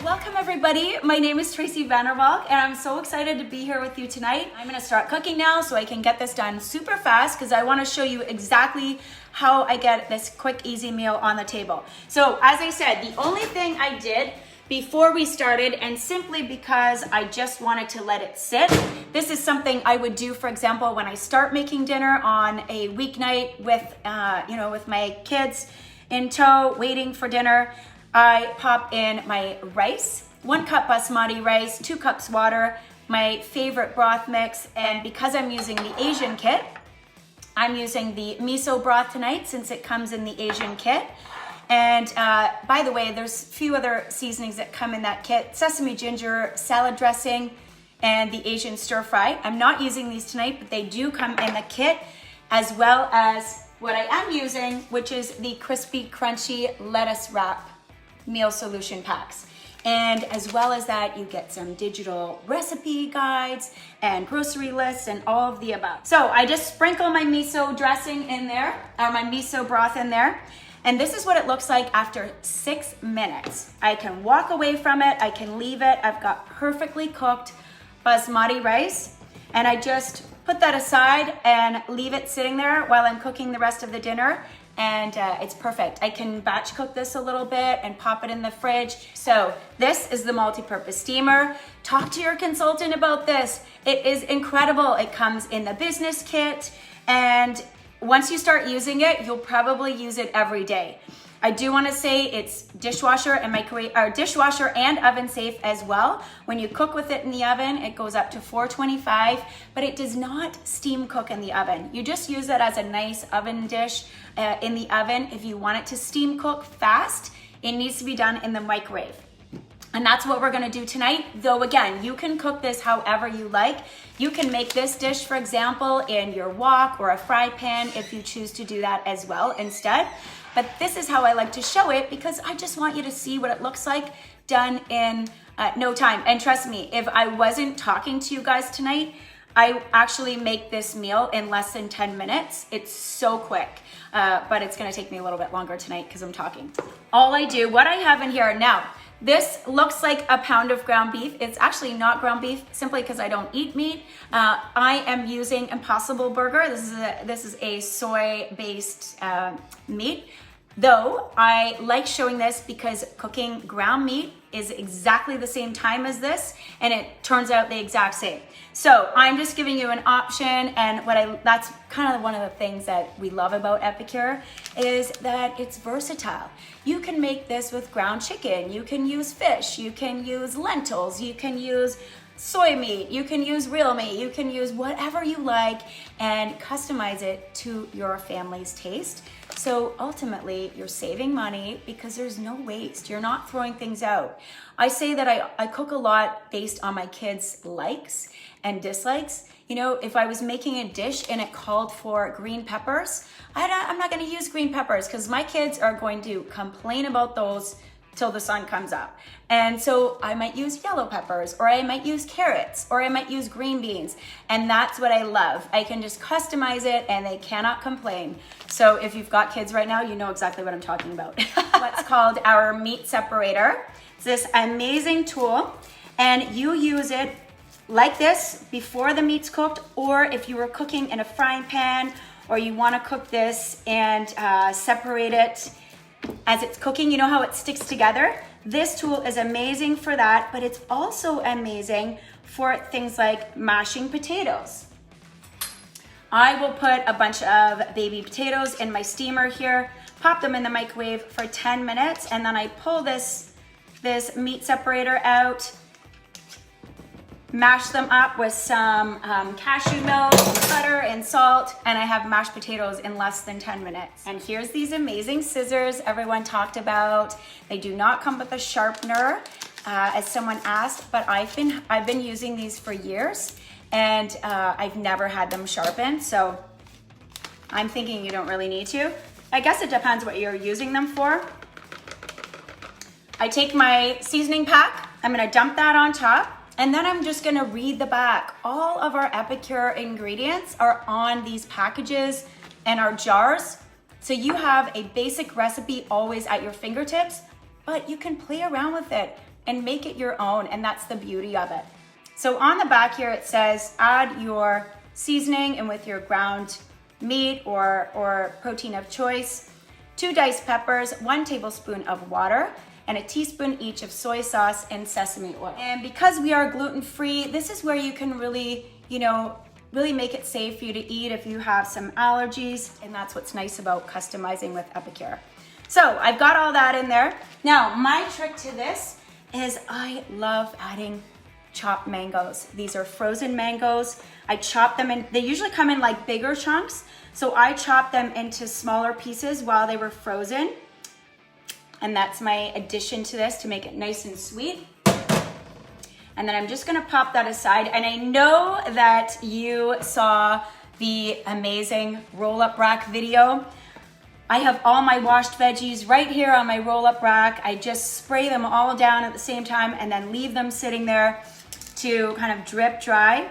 Welcome everybody. My name is Tracey Valk and I'm so excited to be here with you tonight. I'm gonna start cooking now so I can get this done super fast because I wanna show you exactly how I get this quick, easy meal on the table. So as I said, the only thing I did before we started, and simply because I just wanted to let it sit, this is something I would do, for example, when I start making dinner on a weeknight with, with my kids in tow, waiting for dinner. I pop in my rice, 1 cup basmati rice, 2 cups water, my favorite broth mix, and because I'm using the Asian kit, I'm using the miso broth tonight since it comes in the Asian kit. And by the way, there's a few other seasonings that come in that kit: sesame ginger, salad dressing, and the Asian stir fry. I'm not using these tonight, but they do come in the kit, as well as what I am using, which is the crispy, crunchy lettuce wrap meal solution packs. And as well as that, you get some digital recipe guides and grocery lists and all of the above. So I just sprinkle my miso dressing in there, or my miso broth in there. And this is what it looks like after 6 minutes. I can walk away from it, I can leave it. I've got perfectly cooked basmati rice, and I just put that aside and leave it sitting there while I'm cooking the rest of the dinner. And it's perfect. I can batch cook this a little bit and pop it in the fridge. So this is the multi-purpose steamer. Talk to your consultant about this. It is incredible. It comes in the business kit, and once you start using it, you'll probably use it every day. I do want to say it's dishwasher and microwave, or dishwasher and oven safe as well. When you cook with it in the oven, it goes up to 425, but it does not steam cook in the oven. You just use it as a nice oven dish in the oven. If you want it to steam cook fast, it needs to be done in the microwave. And that's what we're gonna do tonight. Though again, you can cook this however you like. You can make this dish, for example, in your wok or a fry pan if you choose to do that as well instead. But this is how I like to show it because I just want you to see what it looks like done in no time. And trust me, if I wasn't talking to you guys tonight, I actually make this meal in less than 10 minutes. It's so quick, but it's gonna take me a little bit longer tonight because I'm talking. All I do, what I have in here now, this looks like a pound of ground beef. It's actually not ground beef simply because I don't eat meat. I am using Impossible Burger. This is a soy-based meat. Though I like showing this because cooking ground meat is exactly the same time as this, and it turns out the exact same. So I'm just giving you an option, and that's kind of one of the things that we love about Epicure is that it's versatile. You can make this with ground chicken, you can use fish, you can use lentils, you can use soy meat, you can use real meat, you can use whatever you like and customize it to your family's taste. So ultimately, you're saving money because there's no waste. You're not throwing things out. I say that I cook a lot based on my kids' likes and dislikes. You know, if I was making a dish and it called for green peppers, I'm not gonna use green peppers because my kids are going to complain about those till the sun comes up. And so I might use yellow peppers, or I might use carrots, or I might use green beans. And that's what I love. I can just customize it and they cannot complain. So if you've got kids right now, you know exactly what I'm talking about. What's called our meat separator. It's this amazing tool, and you use it like this before the meat's cooked, or if you were cooking in a frying pan, or you wanna cook this and separate it as it's cooking. You know how it sticks together? This tool is amazing for that, but it's also amazing for things like mashing potatoes. I will put a bunch of baby potatoes in my steamer here, pop them in the microwave for 10 minutes, and then I pull this meat separator out, mash them up with some cashew milk, butter, and salt, and I have mashed potatoes in less than 10 minutes. And here's these amazing scissors everyone talked about. They do not come with a sharpener, as someone asked, but I've been using these for years, and I've never had them sharpened, so I'm thinking you don't really need to. I guess it depends what you're using them for. I take my seasoning pack, I'm gonna dump that on top, and then I'm just gonna read the back. All of our Epicure ingredients are on these packages and our jars. So you have a basic recipe always at your fingertips. but you can play around with it and make it your own, and that's the beauty of it. So on the back here it says add your seasoning and with your ground meat or protein of choice, 2 diced peppers, 1 tablespoon of water, and a teaspoon each of soy sauce and sesame oil. And because we are gluten-free, this is where you can really, really make it safe for you to eat if you have some allergies, and that's what's nice about customizing with Epicure. So I've got all that in there. Now, my trick to this is I love adding chopped mangoes. These are frozen mangoes. I chop them in, they usually come in like bigger chunks, so I chop them into smaller pieces while they were frozen. And that's my addition to this to make it nice and sweet. And then I'm just gonna pop that aside. And I know that you saw the amazing roll-up rack video. I have all my washed veggies right here on my roll-up rack. I just spray them all down at the same time and then leave them sitting there to kind of drip dry.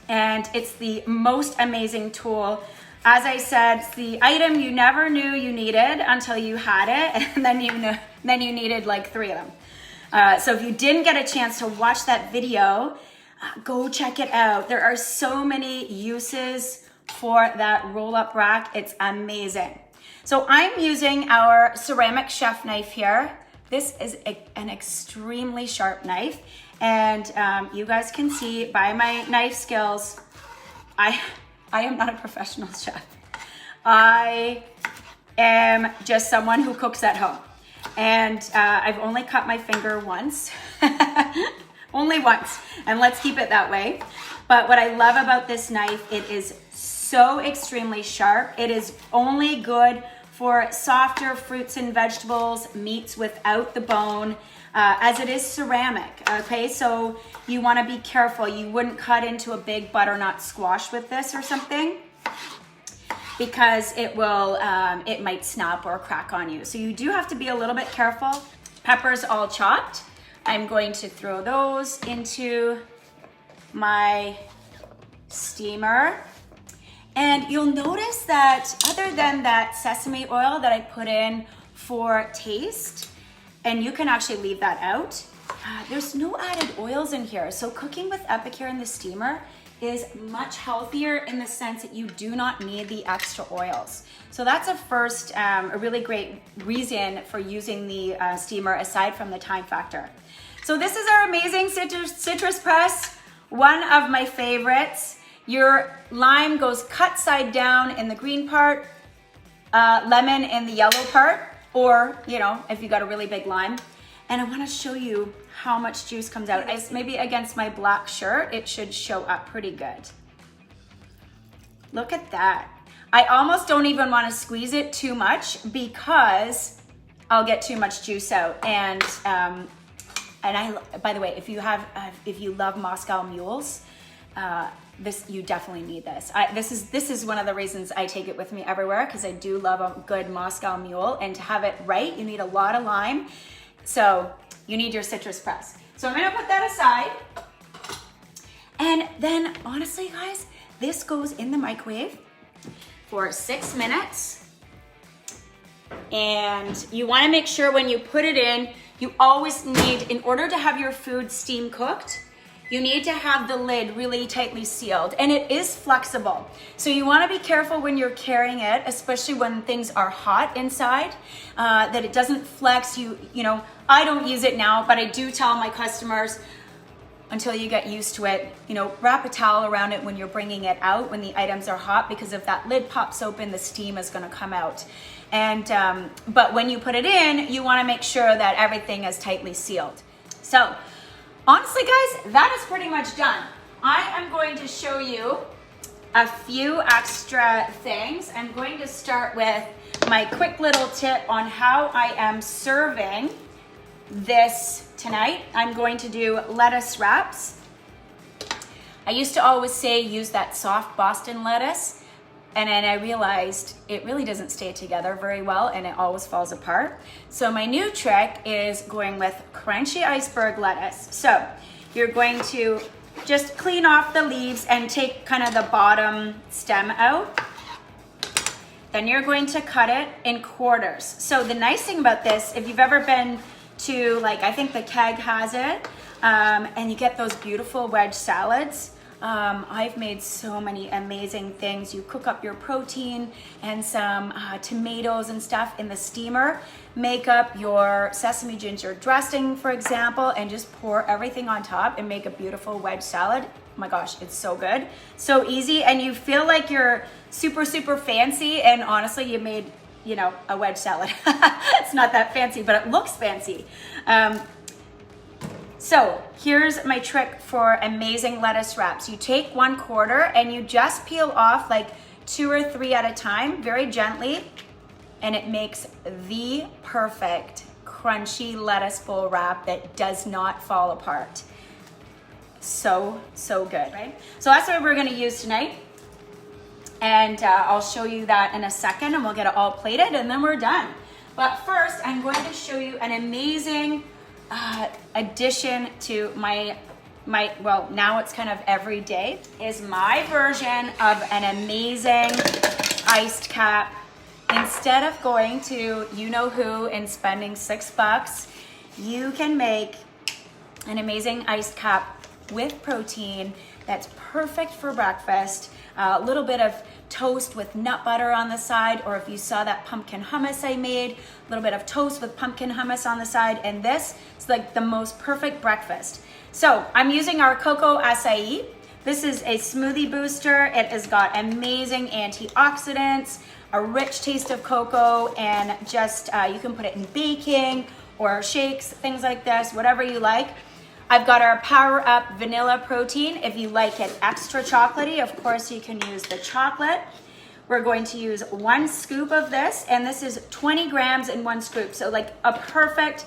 And it's the most amazing tool. As I said, it's the item you never knew you needed until you had it, and then you needed like 3 of them. So if you didn't get a chance to watch that video, go check it out. There are so many uses for that roll-up rack. It's amazing. So I'm using our ceramic chef knife here. This is an extremely sharp knife, and you guys can see by my knife skills, I am not a professional chef. I am just someone who cooks at home. And I've only cut my finger once, only once, and let's keep it that way. But what I love about this knife, it is so extremely sharp. It is only good for softer fruits and vegetables, meats without the bone, as it is ceramic, okay? So you wanna be careful. You wouldn't cut into a big butternut squash with this or something, because it will, it might snap or crack on you. So you do have to be a little bit careful. Peppers all chopped. I'm going to throw those into my steamer. And you'll notice that other than that sesame oil that I put in for taste, and you can actually leave that out, there's no added oils in here. So cooking with Epicure in the steamer is much healthier in the sense that you do not need the extra oils. So that's a really great reason for using the steamer aside from the time factor. So this is our amazing citrus press, one of my favorites. Your lime goes cut side down in the green part, lemon in the yellow part, or if you got a really big lime. And I want to show you how much juice comes out. Maybe against my black shirt, it should show up pretty good. Look at that. I almost don't even want to squeeze it too much because I'll get too much juice out. And by the way, if you love Moscow mules, you definitely need this. This is one of the reasons I take it with me everywhere, because I do love a good Moscow mule, and to have it right, you need a lot of lime. So you need your citrus press. So I'm gonna put that aside. And then honestly, guys, this goes in the microwave for 6 minutes. And you wanna make sure when you put it in, you always need, in order to have your food steam cooked, you need to have the lid really tightly sealed, and it is flexible. So you wanna be careful when you're carrying it, especially when things are hot inside, that it doesn't flex. I don't use it now, but I do tell my customers, until you get used to it, wrap a towel around it when you're bringing it out when the items are hot, because if that lid pops open, the steam is gonna come out. And but when you put it in, you wanna make sure that everything is tightly sealed. So, honestly, guys, that is pretty much done. I am going to show you a few extra things. I'm going to start with my quick little tip on how I am serving this tonight. I'm going to do lettuce wraps. I used to always say use that soft Boston lettuce, and then I realized it really doesn't stay together very well and it always falls apart. So my new trick is going with crunchy iceberg lettuce. So you're going to just clean off the leaves and take kind of the bottom stem out. Then you're going to cut it in quarters. So the nice thing about this, if you've ever been to, like, I think the Keg has it, and you get those beautiful wedge salads. I've made so many amazing things. You cook up your protein and some tomatoes and stuff in the steamer, make up your sesame ginger dressing, for example, and just pour everything on top and make a beautiful wedge salad. Oh my gosh, it's so good. So easy, and you feel like you're super, super fancy, and honestly, you made, you know, a wedge salad. It's not that fancy, but it looks fancy. So here's my trick for amazing lettuce wraps. You take 1/4 and you just peel off like 2 or 3 at a time, very gently, and it makes the perfect crunchy lettuce bowl wrap that does not fall apart. So, so good, right? So that's what we're gonna use tonight. And I'll show you that in a second, and we'll get it all plated and then we're done. But first, I'm going to show you an amazing addition to my, well, now it's kind of every day, is my version of an amazing iced cap. Instead of going to you-know-who and spending $6, you can make an amazing iced cap with protein that's perfect for breakfast. A little bit of toast with nut butter on the side, or if you saw that pumpkin hummus I made, a little bit of toast with pumpkin hummus on the side, and this is like the most perfect breakfast. So I'm using our cocoa acai. This is a smoothie booster. It has got amazing antioxidants, a rich taste of cocoa, and just you can put it in baking or shakes, things like this, whatever you like. I've got our Power Up Vanilla Protein. If you like it extra chocolatey, of course you can use the chocolate. We're going to use 1 scoop of this, and this is 20 grams in 1 scoop. So like a perfect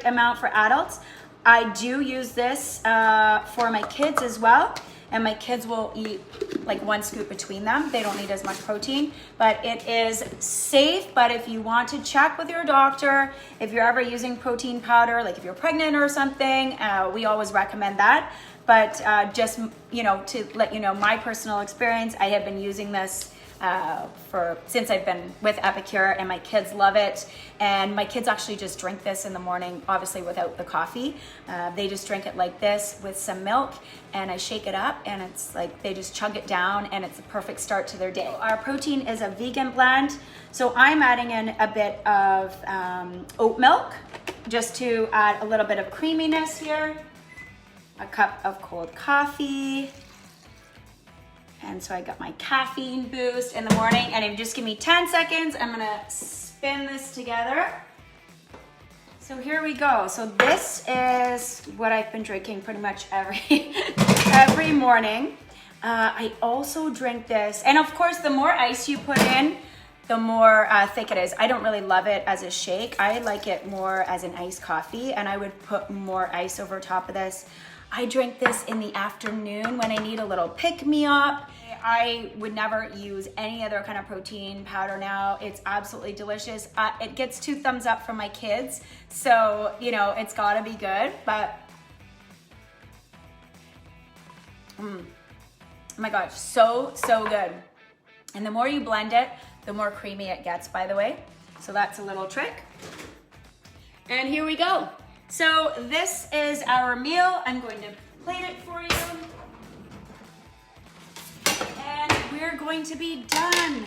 amount for adults. I do use this for my kids as well, and my kids will eat like 1 scoop between them. They don't need as much protein, but it is safe. But if you want to check with your doctor, if you're ever using protein powder, like if you're pregnant or something, we always recommend that. But just, you know, to let you know my personal experience, I have been using this since I've been with Epicure, and my kids love it. And my kids actually just drink this in the morning, obviously without the coffee. They just drink it like this with some milk, and I shake it up, and it's like they just chug it down, and it's a perfect start to their day. Our protein is a vegan blend, so I'm adding in a bit of oat milk just to add a little bit of creaminess here. A cup of cold coffee. And so I got my caffeine boost in the morning, and if you just give me 10 seconds, I'm gonna spin this together. So here we go. So this is what I've been drinking pretty much every morning. I also drink this, and of course, the more ice you put in, the more thick it is. I don't really love it as a shake. I like it more as an iced coffee, and I would put more ice over top of this. I drink this in the afternoon when I need a little pick-me-up. I would never use any other kind of protein powder now. It's absolutely delicious. It gets 2 thumbs up from my kids, so, you know, it's gotta be good, but oh my gosh, so good. And the more you blend it, the more creamy it gets, by the way. So that's a little trick. And here we go. So this is our meal. I'm going to plate it for you. And we're going to be done.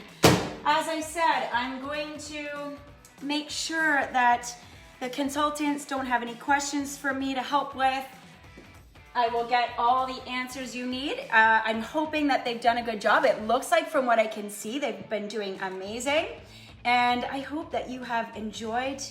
As I said, I'm going to make sure that the consultants don't have any questions for me to help with. I will get all the answers you need. I'm hoping that they've done a good job. It looks like, from what I can see, they've been doing amazing. And I hope that you have enjoyed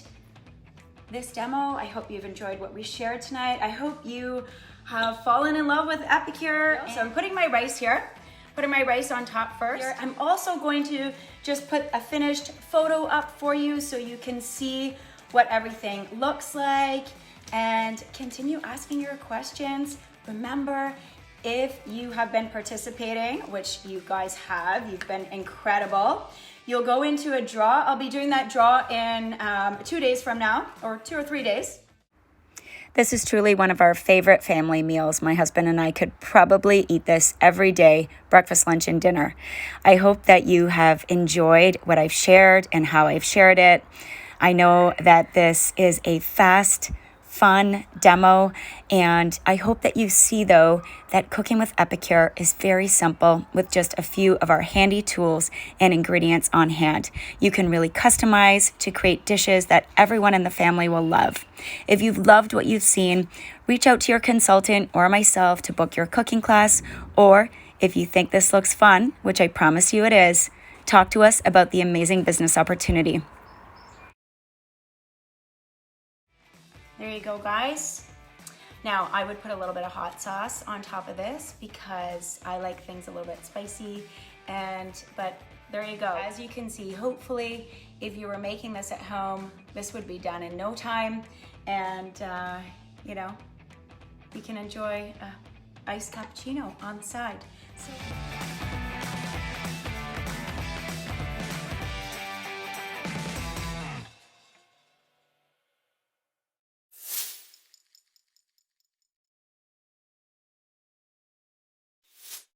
this demo. I hope you've enjoyed what we shared tonight. I hope you have fallen in love with Epicure. So I'm putting my rice here, putting my rice on top first. I'm also going to just put a finished photo up for you so you can see what everything looks like and continue asking your questions. Remember, if you have been participating, which you guys have, you've been incredible, you'll go into a draw. I'll be doing that draw in 2 days from now, or 2 or 3 days. This is truly one of our favorite family meals. My husband and I could probably eat this every day, breakfast, lunch, and dinner. I hope that you have enjoyed what I've shared and how I've shared it. I know that this is a fast, fun demo, and I hope that you see, though, that cooking with Epicure is very simple with just a few of our handy tools and ingredients on hand. You can really customize to create dishes that everyone in the family will love. If you've loved what you've seen, reach out to your consultant or myself to book your cooking class, or if you think this looks fun, which I promise you it is, talk to us about the amazing business opportunity. There you go, guys. Now, I would put a little bit of hot sauce on top of this because I like things a little bit spicy, but there you go. As you can see, hopefully, if you were making this at home, this would be done in no time, and you know, you can enjoy an iced cappuccino on the side. So